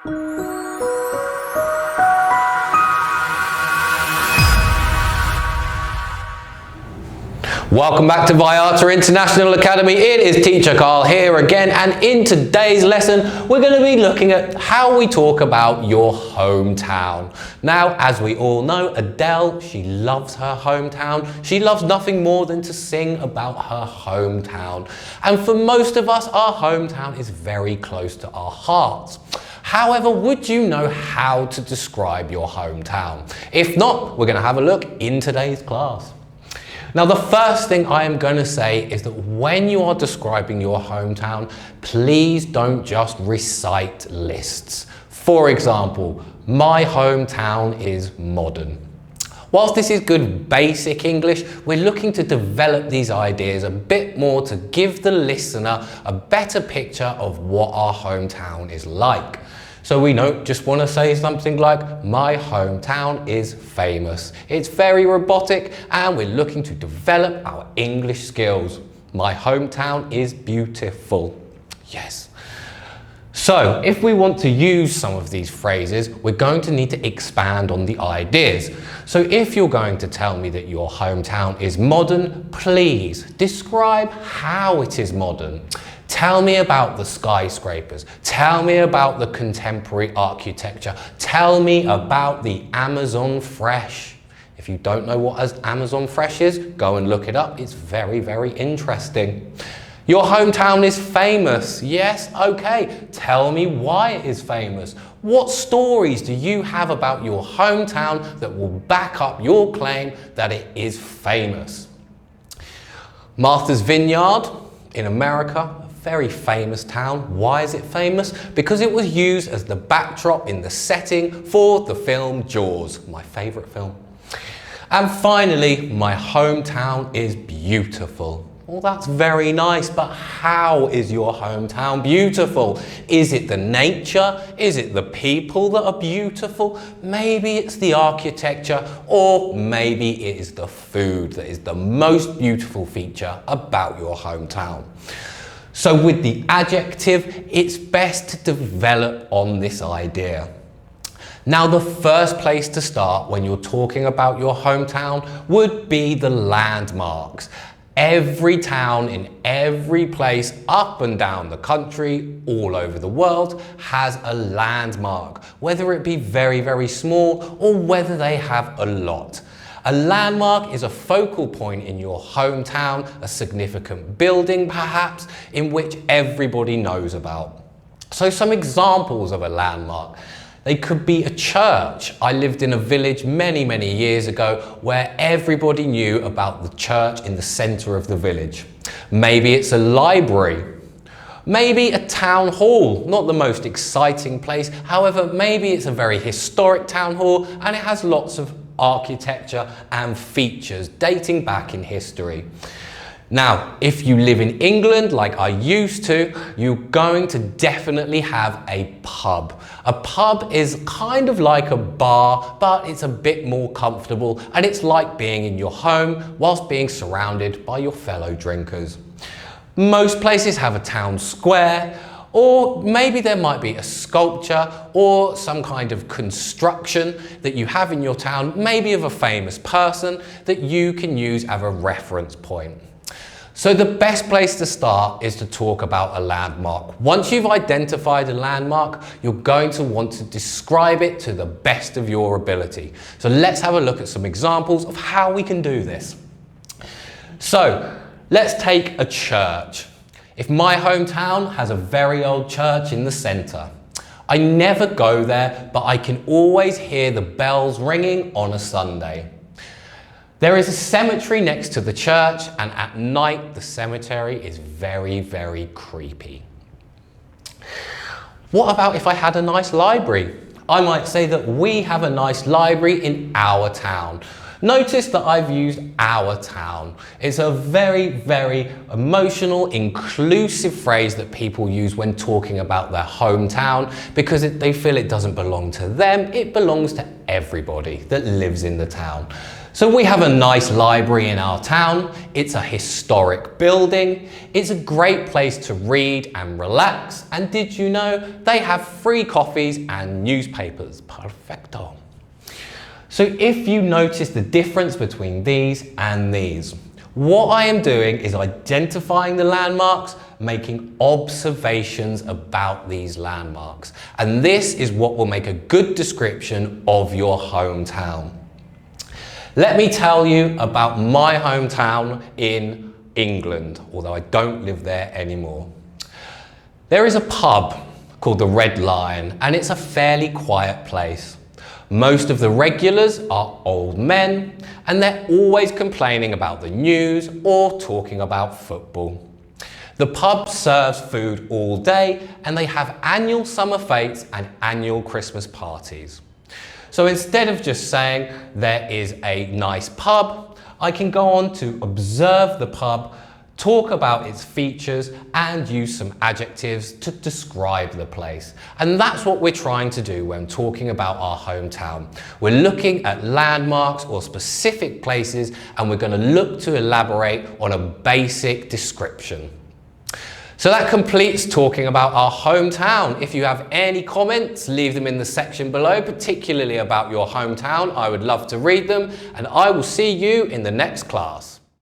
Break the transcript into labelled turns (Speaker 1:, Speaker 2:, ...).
Speaker 1: Welcome back to Viata International Academy. It is Teacher Carl here again, and in today's lesson we're going to be looking at how we talk about your hometown. Now, as we all know, Adele, she loves her hometown. She loves nothing more than to sing about her hometown. And for most of us, our hometown is very close to our hearts. However, would you know how to describe your hometown? If not, we're going to have a look in today's class. Now, the first thing I am going to say is that when you are describing your hometown, please don't just recite lists. For example, my hometown is modern. Whilst this is good basic English, we're looking to develop these ideas a bit more to give the listener a better picture of what our hometown is like. So we don't just want to say something like, my hometown is famous. It's very robotic and we're looking to develop our English skills. My hometown is beautiful. Yes. So if we want to use some of these phrases, we're going to need to expand on the ideas. So if you're going to tell me that your hometown is modern, please describe how it is modern. Tell me about the skyscrapers. Tell me about the contemporary architecture. Tell me about the Amazon Fresh. If you don't know what Amazon Fresh is, go and look it up. It's very, very interesting. Your hometown is famous. Yes, okay. Tell me why it is famous. What stories do you have about your hometown that will back up your claim that it is famous? Martha's Vineyard in America. Very famous town. Why is it famous? Because it was used as the backdrop in the setting for the film Jaws, my favourite film. And finally, my hometown is beautiful. Well, that's very nice, but how is your hometown beautiful? Is it the nature? Is it the people that are beautiful? Maybe it's the architecture, or maybe it is the food that is the most beautiful feature about your hometown. So with the adjective, it's best to develop on this idea. Now, the first place to start when you're talking about your hometown would be the landmarks. Every town in every place up and down the country, all over the world, has a landmark, whether it be very, very small or whether they have a lot. A landmark is a focal point in your hometown, a significant building perhaps, in which everybody knows about. So some examples of a landmark. They could be a church. I lived in a village many, many years ago where everybody knew about the church in the centre of the village. Maybe it's a library. Maybe a town hall, not the most exciting place. However, maybe it's a very historic town hall and it has lots of architecture and features dating back in history. Now, if you live in England like I used to, you're going to definitely have a pub. A pub is kind of like a bar, but it's a bit more comfortable and it's like being in your home whilst being surrounded by your fellow drinkers. Most places have a town square, or maybe there might be a sculpture or some kind of construction that you have in your town, maybe of a famous person that you can use as a reference point. So the best place to start is to talk about a landmark. Once you've identified a landmark, you're going to want to describe it to the best of your ability. So let's have a look at some examples of how we can do this. So let's take a church. If my hometown has a very old church in the centre, I never go there, but I can always hear the bells ringing on a Sunday. There is a cemetery next to the church, and at night the cemetery is very, very creepy. What about if I had a nice library? I might say that we have a nice library in our town. Notice that I've used our town. It's a very, very emotional, inclusive phrase that people use when talking about their hometown because they feel it doesn't belong to them, it belongs to everybody that lives in the town. So we have a nice library in our town. It's a historic building. It's a great place to read and relax. And did you know they have free coffees and newspapers? Perfecto. So if you notice the difference between these and these, what I am doing is identifying the landmarks, making observations about these landmarks. And this is what will make a good description of your hometown. Let me tell you about my hometown in England, although I don't live there anymore. There is a pub called the Red Lion, and it's a fairly quiet place. Most of the regulars are old men, and they're always complaining about the news or talking about football. The pub serves food all day, and they have annual summer fetes and annual Christmas parties. So instead of just saying there is a nice pub, I can go on to observe the pub, talk about its features and use some adjectives to describe the place. And that's what we're trying to do when talking about our hometown. We're looking at landmarks or specific places, and we're going to look to elaborate on a basic description. So that completes talking about our hometown. If you have any comments, leave them in the section below, particularly about your hometown. I would love to read them, and I will see you in the next class.